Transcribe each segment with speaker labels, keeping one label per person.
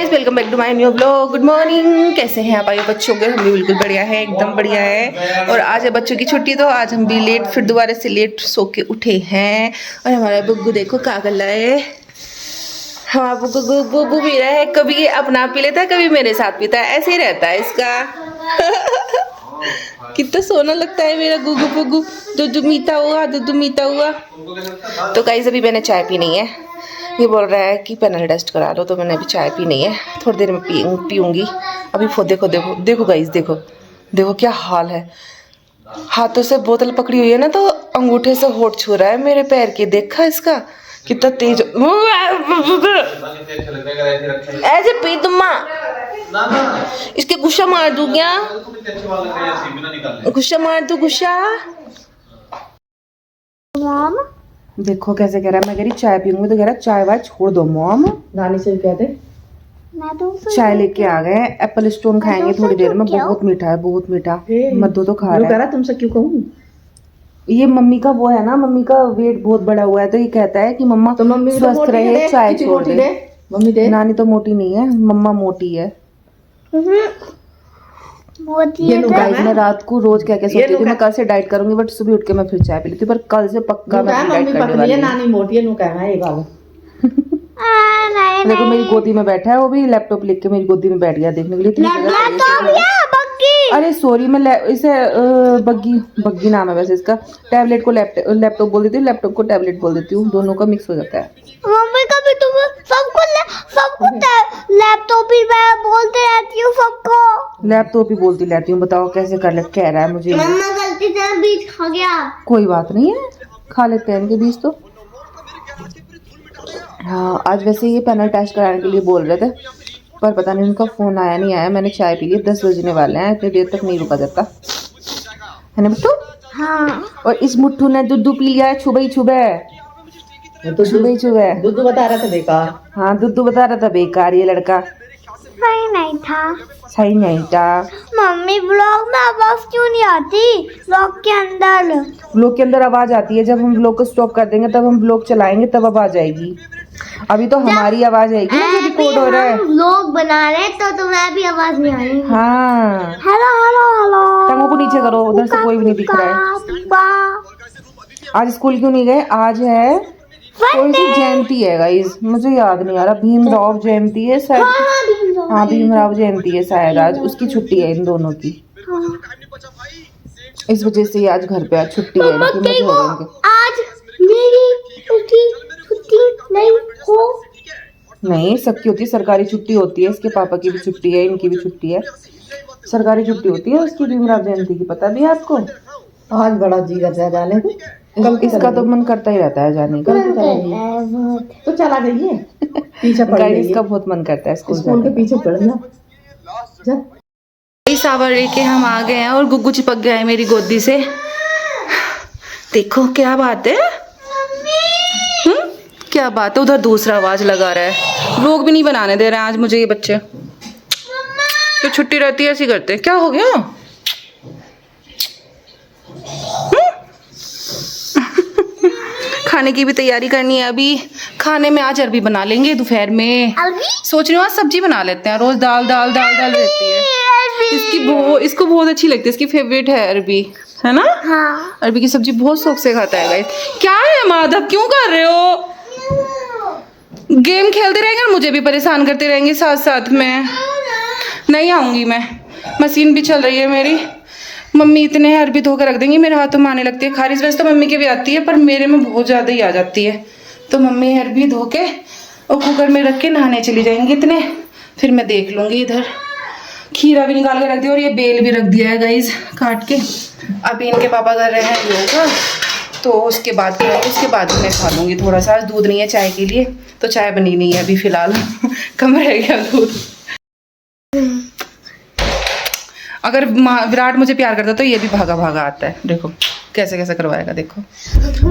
Speaker 1: Guys, welcome back to my new blog. Good morning, कैसे हैं आप? आइए बच्चों के, हम भी बिल्कुल बढ़िया है, एकदम बढ़िया है। और आज है बच्चों की छुट्टी, तो आज हम भी लेट, फिर दोबारा से लेट सो के उठे हैं। और हमारा बुग्गू देखो क्या कर रहा है। हमारा बुग्गू पी रहा है, कभी अपना पी लेता है, कभी मेरे साथ पीता है, ऐसे ही रहता है इसका। कितना सोना लगता है मेरा गुगू बुग्गू। दूध मीठा हुआ, दूध मीठा हुआ। तो गाइस अभी मैंने चाय पी नहीं है, ये बोल रहा है कि पैनल टेस्ट करा लो, तो मैंने अभी चाय पी नहीं है, थोड़ी देर में पीऊंगी। अभी देखो देखो देखो गाइस, देखो देखो क्या हाल है। हाथों से बोतल पकड़ी हुई है ना, तो अंगूठे से होठ छू रहा है मेरे पैर के। देखा इसका कितना तेज। ऐसे पी तुम्मा, इसके गुस्सा मार दूं क्या? गुस्सा मार दूं, गुस्सा। देखो कैसे कह रहा है, मैं कह रही चाय पीऊंगी, तो कह रहा चाय वाय छोड़ दो मॉम।
Speaker 2: नानी से कहते
Speaker 1: चाय लेके आ गए, एप्पल स्टोन खाएंगे थोड़ी देर में, बहुत मीठा है, बहुत मीठा। मद्दू तो खा रहा है।
Speaker 2: तुमसे क्यों कहूँ?
Speaker 1: ये मम्मी का वो है ना, मम्मी का वेट बहुत बड़ा हुआ है, तो ये कहता है कि मम्मा
Speaker 2: तो मम्मी
Speaker 1: स्वस्थ रहे, चाय छोड़ दे।
Speaker 2: मम्मी दे।
Speaker 1: नानी तो मोटी नहीं है, मम्मा मोटी है। गाइस मैं रात को रोज क्या क्या सोचती थी, मैं कल से डाइट करूंगी, बट सुबह उठ के मैं फिर चाय पी लेती हूँ, पर कल से पक्का मैं डाइट करने वाली हूँ।
Speaker 2: नानी मोटी है, नु कहना है ये वाला।
Speaker 1: देखो मेरी गोदी में बैठा है, वो भी लैपटॉप लेके मेरी गोदी में बैठ गया देखने के लिए। अरे सॉरी, मैं इसे बग्गी नाम है वैसे इसका। टैबलेट को लैपटॉप बोल देती हूँ, लैपटॉप को टैबलेट बोल देती हूँ, दोनों का मिक्स हो जाता है।
Speaker 3: मम्मी कभी तुम सबको लैपटॉप ही मैं बोलते रहती हूँ सबको।
Speaker 1: लैपटॉप ही बोलती रहती हूँ, बताओ कैसे कह रहा है मुझे।
Speaker 3: मम्मा गलती से बीज खा गया।
Speaker 1: कोई बात नहीं है, खा लेते हैं इनके बीज तो। हाँ आज वैसे ये पैनल टेस्ट कराने के लिए बोल रहे थे, पर पता नहीं उनका फोन आया नहीं आया। मैंने चाय पी ली, 10 बजने वाले हैं, इतनी देर तक नहीं रुका जाता है ना मुट्ठू?
Speaker 3: हाँ।
Speaker 1: और इस मुट्ठू ने दूध पी लिया है, छुबे
Speaker 2: दूध बता रहा था बेकार।
Speaker 1: हाँ दूध बता रहा था बेकार, ये लड़का
Speaker 3: सही नहीं था।
Speaker 1: सही नहीं था।
Speaker 3: मम्मी ब्लॉग में आवाज क्यों नहीं आती? ब्लॉग के अंदर
Speaker 1: आवाज आती है, जब हम ब्लॉग को स्टॉप कर देंगे, तब हम ब्लॉग चलाएंगे, तब आवाज आएगी। अभी तो हमारी आवाज आएगी ना, जो रिकॉर्ड हो रहा है।
Speaker 3: ब्लॉग बना रहे तो तुम्हें भी आवाज नहीं आएगी।
Speaker 1: हाँ
Speaker 3: हेलो हेलो हेलो।
Speaker 1: टंगों को नीचे करो, उधर से कोई भी नहीं दिख रहा है। आज स्कूल क्यों नहीं गए? आज है कोई सी जयंती है गाइस, मुझे याद नहीं आ रहा, भीमराव जयंती है शायद। हाँ भीमराव जयंती है शायद, आज उसकी छुट्टी है इन दोनों की। इस वजह से आज घर पे आज छुट्टी है इनकी, मजे हो जाएंगे।
Speaker 3: आज मेरी छुट्टी नहीं हो।
Speaker 1: नहीं सबकी होती है, सरकारी छुट्टी होती है, इसके पापा की भी छुट्टी है, इनकी भी छुट्टी है, सरकारी छुट्टी होती है उसकी भीमराव जयंती की। पता भी है आपको?
Speaker 2: आज बड़ा जी करता है जाने को,
Speaker 1: इसका तो मन करता ही रहता है जाने का।
Speaker 2: तो चला गई है पीछे पड़ गई,
Speaker 1: इसका बहुत मन करता है
Speaker 2: स्कूल के पीछे पड़ जा।
Speaker 1: सावर लेके हम आ गए हैं और गुग्गू चिपक गया है मेरी गोदी से। देखो क्या बात है, क्या बात है। उधर दूसरा आवाज लगा रहा है, लोग भी नहीं बनाने दे रहे हैं आज मुझे ये बच्चे। तो छुट्टी रहती है ऐसी करते हैं। क्या हो गया? खाने की भी तैयारी करनी है अभी। खाने में आज अरबी बना लेंगे दोपहर में। सोच रही हूँ आज सब्जी बना लेते हैं, रोज दाल दाल दाल दाल रहती है। इसको बहुत अच्छी लगती है, इसकी फेवरेट है अरबी, है ना?
Speaker 3: हाँ।
Speaker 1: अरबी की सब्जी बहुत शौक से खाता है गाइस। क्या है माधव, क्यों कर रहे हो? गेम खेलते रहेंगे और मुझे भी परेशान करते रहेंगे साथ साथ में। नहीं आऊंगी मैं, मशीन भी चल रही है मेरी। मम्मी इतने अरबी धो कर रख देंगी, मेरे हाथों में आने लगती है खारिश। वैसे तो मम्मी के भी आती है, पर मेरे में बहुत ज़्यादा ही आ जाती है। तो मम्मी अरबी धो के और कुकर में रख के नहाने चली जाएंगी इतने, फिर मैं देख लूँगी। इधर खीरा भी निकाल के रख दिया और ये बेल भी रख दिया है गाइस काट के। अभी इनके पापा कर रहे हैं योगा, तो उसके बाद मैं खा लूँगी थोड़ा सा। दूध नहीं है चाय के लिए, तो चाय बनी नहीं है अभी फ़िलहाल कम रह गया दूध। अगर विराट मुझे प्यार करता तो ये भी भागा भागा आता है। देखो कैसे कैसे करवाएगा, देखो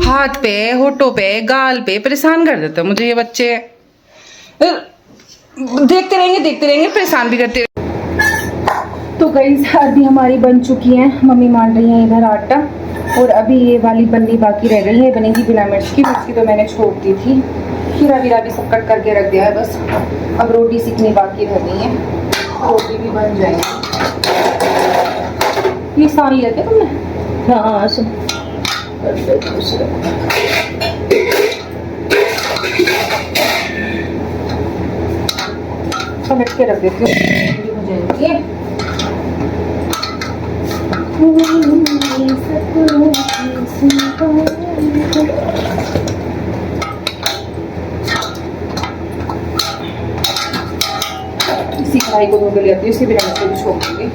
Speaker 1: हाथ पे, होठों पे, गाल पे परेशान कर देते मुझे ये बच्चे। देखते रहेंगे परेशान भी करते। तो गाइस अरबी हमारी बन चुकी है, मम्मी मान रही है इधर आटा, और अभी ये वाली बननी बाकी रह गई है, बनेगी बिना मिर्च की। मिर्च की तो मैंने छोड़ दी थी। खीरा वीरा भी सब कट करके रख दिया है, बस अब रोटी सीखनी बाकी रह गई है, रोटी भी बन जाएगी। ये सारी है क्या तुमने?
Speaker 2: हाँ सब
Speaker 1: पलट के रख देती हूँ, हो जाएगी। इसी कढ़ाई को धो के ले आती हूँ, इसी बिना को भी छोड़ दूंगी।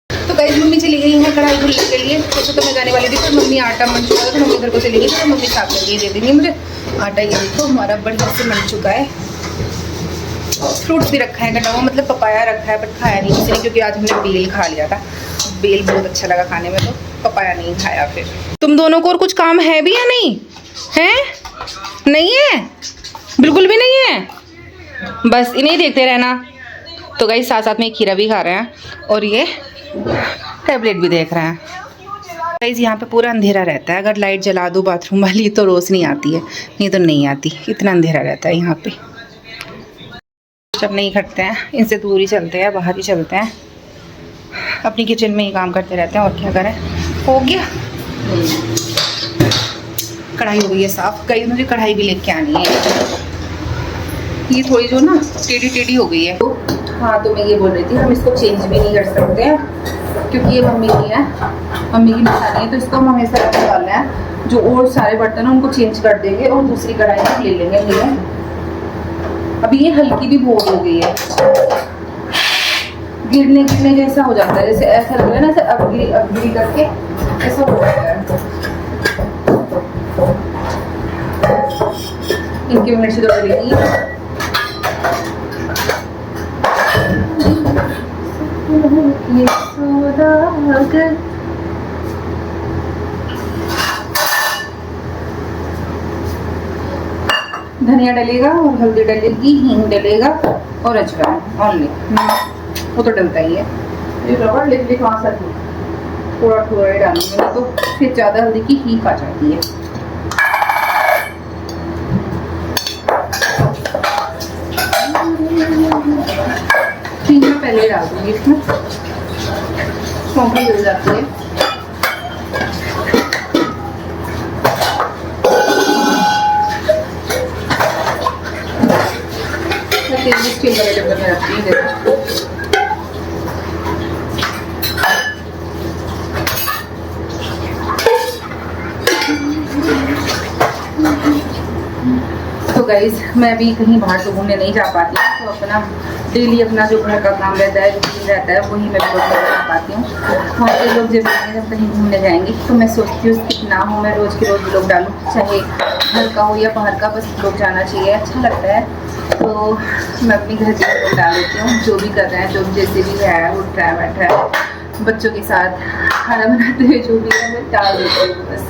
Speaker 1: तो गाइस मम्मी चली गई है कढ़ाई धुलने के लिए। वैसे तो मैं जाने वाली थी, पर मम्मी आटा मन चुका था तो मम्मी इधर को चली गई, तो मम्मी साफ करके दे देंगी मुझे आटा। ये देखो हमारा बढ़िया से बन चुका है। फ्रूट्स भी रखा है कटा हुआ, मतलब पपाया रखा है, बट खाया नहीं किसी ने, क्योंकि आज हमने बेल खा लिया था। बेल बहुत अच्छा लगा खाने में, तो पपाया नहीं खाया। फिर तुम दोनों को और कुछ काम है भी या नहीं है? नहीं है, बिल्कुल भी नहीं है, बस इन्हें देखते रहना। तो गाइस साथ साथ में खीरा भी खा रहे हैं और ये टैबलेट भी देख रहे हैं। गाइस यहाँ पे पूरा अंधेरा रहता है, अगर लाइट जला दो बाथरूम वाली तो रोशनी आती है, नहीं तो नहीं आती। इतना अंधेरा रहता है यहाँ पे। जब नहीं खटते हैं, इनसे दूर ही चलते हैं, बाहर ही चलते हैं, अपनी किचन में ही काम करते रहते हैं। और क्या करें, हो गया। कढ़ाई हो गई है साफ। कहीं मुझे कढ़ाई भी लेके आनी है, ये थोड़ी जो ना टेढ़ी टेढ़ी हो गई है। तो हाँ, तो मैं ये बोल रही थी हम इसको चेंज भी नहीं कर सकते हैं, क्योंकि ये मम्मी की है, मम्मी की निशानी है, तो इसको हम हमेशा रखने वाले हैं। जो और सारे बर्तन हैं उनको चेंज कर देंगे और दूसरी कढ़ाई में ले लेंगे। ये अभी ये हल्की भी बहुत हो गई है, गिरने जैसा हो जाता है, जैसे ऐसा लग रहा है ना, ऐसे अब गिरी करके ऐसा हो जाता है। इनकी मिर्ची तो डलेगी। ये सौदागर धनिया डलेगा और हल्दी डलेगी, हींग डलेगा और अजवाइन ओनली। वो तो डलता ही है। ये रबड़ लिख वहाँ से थोड़ा थोड़ा ही डालूंगी, तो फिर ज़्यादा हल्दी की हींग आ जाती है। हींग मैं पहले ही डाल दूंगी इसमें, सौंधी जल जाती है। स्टील वाले डब्बे में रखती हूँ। तो गाइज मैं भी कहीं बाहर तो घूमने नहीं जा पाती, तो अपना डेली अपना जो घर का काम रहता है, रूटीन रहता है, वही मैं रोज नहीं कर पाती हूँ। वहाँ के लोग जब जब कहीं घूमने जाएंगे तो मैं सोचती हूँ कितना हो मैं रोज़ के रोज़ लोग डालूँ, चाहे घर का हो या बाहर का, बस लोग जाना चाहिए, अच्छा लगता है। तो मैं अपनी घर के लोग डाल देती हूँ, जो भी कर रहे हैं, जो जैसे भी है, उठ रहा है, बैठ रहा है, बच्चों के साथ खाना बनाते हुए जो भी है मैं डाल देती हूँ। बस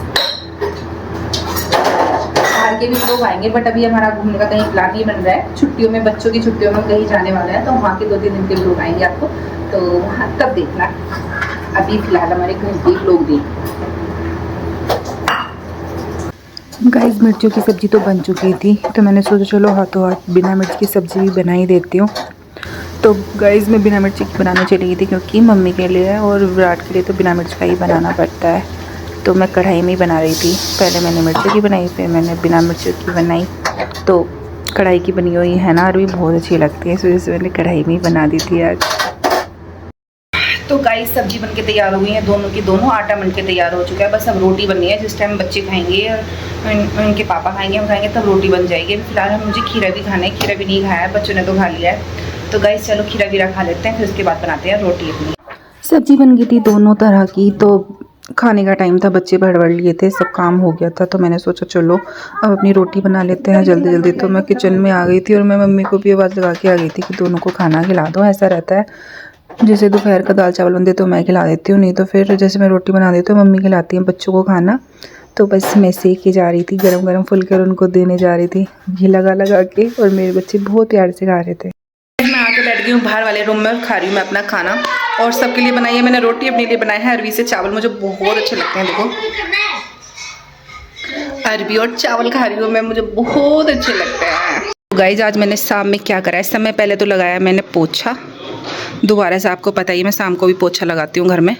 Speaker 1: बाहर के भी लोग आएंगे, बट अभी हमारा घूमने का कहीं प्लान नहीं बन रहा है। छुट्टियों में, बच्चों की छुट्टियों में कहीं जाने वाला है, तो वहाँ के 2-3 दिन के लोग आएंगे आपको, तो वहाँ तब देखना। अभी फिलहाल हमारे घर के लोग देख।
Speaker 4: गाइस मिर्चों की सब्ज़ी तो बन चुकी थी, तो मैंने सोचा चलो हाथों हाथ बिना मिर्च की सब्ज़ी भी बना ही देती हूँ। तो गाइस मैं बिना मिर्च की बनाने चली गई थी, क्योंकि मम्मी के लिए और विराट के लिए तो बिना मिर्च का ही बनाना पड़ता है। तो मैं कढ़ाई में ही बना रही थी, पहले मैंने मिर्च की बनाई, फिर मैंने बिना मिर्च की बनाई। तो कढ़ाई की बनी हुई है ना, और भी बहुत अच्छी लगती है, इस वजह से मैंने कढ़ाई में ही बना दी थी आज।
Speaker 1: तो गाइस सब्जी बनके तैयार हो गई है, दोनों की दोनों। आटा बनके तैयार हो चुका है, बस अब रोटी बननी है। जिस टाइम बच्चे खाएंगे और उनके पापा खाएंगे, हम खाएंगे, तब रोटी बन जाएगी। फिलहाल मुझे खीरा भी खाना है, खीरा भी नहीं खाया है, बच्चों ने तो खा लिया है। तो गाइस चलो खीरा वीरा खा लेते हैं, फिर उसके बाद बनाते हैं रोटी अपनी।
Speaker 4: सब्जी बन गई थी दोनों तरह की, तो खाने का टाइम था, बच्चे भड़बड़ लिए थे, सब काम हो गया था, तो मैंने सोचा चलो अब अपनी रोटी बना लेते हैं जल्दी जल्दी। तो मैं किचन में आ गई थी और मैं मम्मी को भी आवाज़ लगा के आ गई थी कि दोनों को खाना खिला दो। ऐसा रहता है, जैसे दोपहर का दाल चावल बनते तो मैं खिला देती हूँ, नहीं तो फिर जैसे मैं रोटी बना देती हूँ मम्मी खिलाती हैं बच्चों को खाना। तो बस मैं सेक के जा रही थी, गरम गरम फुलकर उनको देने जा रही थी, घी लगा लगा के, और मेरे बच्चे बहुत प्यार से खा रहे थे।
Speaker 1: मैं आके बैठ गई हूँ बाहर वाले रूम में, खा रही हूँ मैं अपना खाना। और सबके लिए बनाई है मैंने रोटी, अपने लिए बनाया है अरवी से चावल, मुझे बहुत अच्छे लगते हैं। देखो अरवी और चावल खा रही हूँ मैं, मुझे बहुत अच्छे लगते हैं। गाइज आज मैंने शाम में क्या करा है, समय पहले तो लगाया मैंने पोछा, दोबारा से आपको पता ही मैं शाम को भी पोछा लगाती हूँ घर में।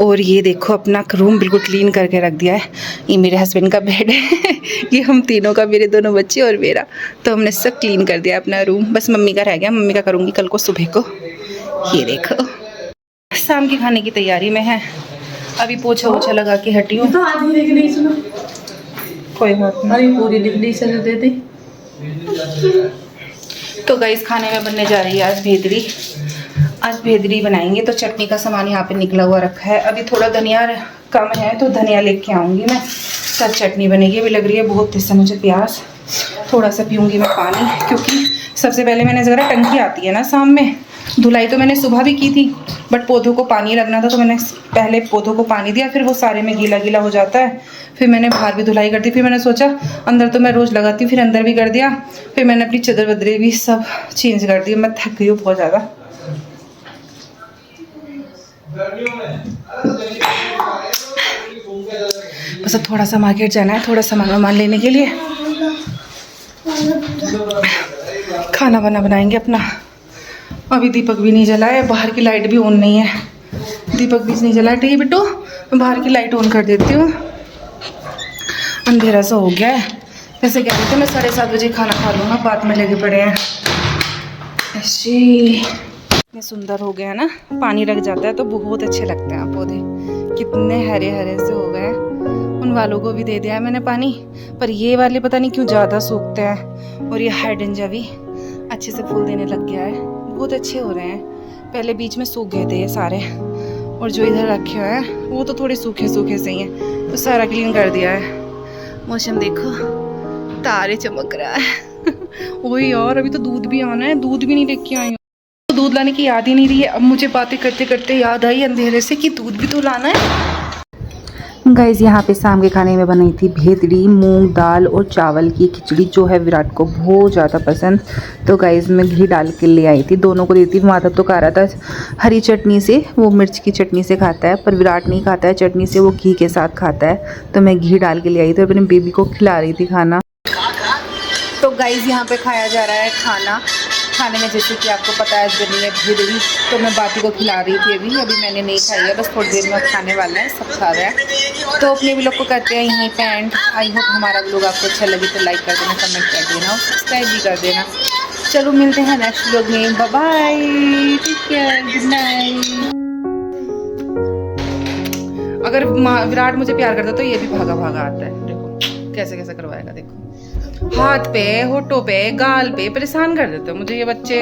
Speaker 1: और ये देखो अपना रूम बिल्कुल क्लीन करके रख दिया है। ये मेरे हस्बैंड का बेड है ये हम तीनों का, मेरे दोनों बच्चे और मेरा, तो हमने सब क्लीन कर दिया अपना रूम। बस मम्मी का रह गया, मम्मी का करूँगी कल को सुबह को। ये देखो शाम के खाने की तैयारी में है, अभी पोछा वोछा लगा के हटी हूँ।
Speaker 2: तो आधी लिख ली सुनो,
Speaker 1: कोई बात नहीं।
Speaker 2: अरे पूरी लिख ली से दे दी।
Speaker 1: तो गाइस खाने में बनने जा रही है आज भेदरी। आज भेदरी बनाएंगे, तो चटनी का सामान यहाँ पे निकला हुआ रखा है। अभी थोड़ा धनिया कम है तो धनिया लेके आऊँगी मैं, तब चटनी बनेगी। अभी लग रही है बहुत तेज से मुझे प्यास, थोड़ा सा पीऊँगी मैं पानी, क्योंकि सबसे पहले मैंने ज़रा टंकी आती है ना शाम में, धुलाई तो मैंने सुबह भी की थी, बट पौधों को पानी लगना था तो मैंने पहले पौधों को पानी दिया, फिर वो सारे में गीला गीला हो जाता है। फिर मैंने बाहर भी धुलाई कर दी, फिर मैंने सोचा अंदर तो मैं रोज़ लगाती हूँ, फिर अंदर भी कर दिया। फिर मैंने अपनी चादर वदरें भी सब चेंज कर दी। मैं थक गई हूँ बहुत ज़्यादा। बस अब थोड़ा सा मार्केट जाना है, थोड़ा सामान वामान लेने के लिए। खाना वाना बनाएंगे अपना। अभी दीपक भी नहीं जला है, बाहर की लाइट भी ऑन नहीं है, दीपक भी नहीं जला है। ठीक है बिट्टू, मैं बाहर की लाइट ऑन कर देती हूँ, अंधेरा सा हो गया है। वैसे कह रही थी मैं 7:30 बजे खाना खा लूँगा, बाद में लगे पड़े हैं। ऐसे इतने सुंदर हो गया है ना, पानी रख जाता है तो बहुत अच्छे लगते हैं पौधे, कितने हरे हरे से हो गए। उन वालों को भी दे दिया है मैंने पानी, पर ये वाले पता नहीं क्यों ज़्यादा सूखते हैं। और ये हाइड्रेंजा भी अच्छे से फूल देने लग गया है, बहुत अच्छे हो रहे हैं। पहले बीच में सूख गए थे ये सारे, और जो इधर रखे हुए हैं वो तो थोड़े सूखे सूखे से ही हैं, तो सारा क्लीन कर दिया है। मौसम देखो, तारे चमक रहा है वही यार, अभी तो दूध भी आना है, दूध भी नहीं लेके आई हूँ। तो दूध लाने की याद ही नहीं रही है। अब मुझे बातें करते करते याद आई अंधेरे से कि दूध भी तो लाना है।
Speaker 4: गाइज यहाँ पे शाम के खाने में बनाई थी भेदड़ी, मूंग दाल और चावल की खिचड़ी, जो है विराट को बहुत ज़्यादा पसंद। तो गाइज मैं घी डाल के ले आई थी, दोनों को देती। माधव तो खा रहा था हरी चटनी से, वो मिर्च की चटनी से खाता है, पर विराट नहीं खाता है चटनी से, वो घी के साथ खाता है। तो मैं घी डाल के ले आई थी और अपने बेबी को खिला रही थी खाना।
Speaker 1: तो गाइज यहाँ पे खाया जा रहा है खाना। खाने में जैसे कि आपको पता है बनी है भेदड़ी, तो मैं बाकी को खिला रही थी। अभी मैंने नहीं खाई है, बस थोड़ी देर में खाने वाला है, सब खा रहा है। तो अपने व्लॉग को करते हैं यहीं पे एंड। आई होप हमारा व्लॉग आपको अच्छा लगे तो लाइक कर देना, कमेंट कर देना और सब्सक्राइब भी कर देना। चलो मिलते हैं नेक्स्ट व्लॉग में, bye bye, take care, good night. अगर विराट मुझे प्यार करता तो ये भी भागा भागा आता है। देखो कैसे कैसे करवाएगा, देखो हाथ पे, होठों पे, गाल पे परेशान कर देते हैं मुझे ये बच्चे।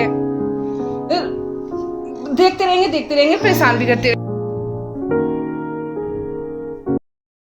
Speaker 1: देखते रहेंगे परेशान भी करते रहेंगे।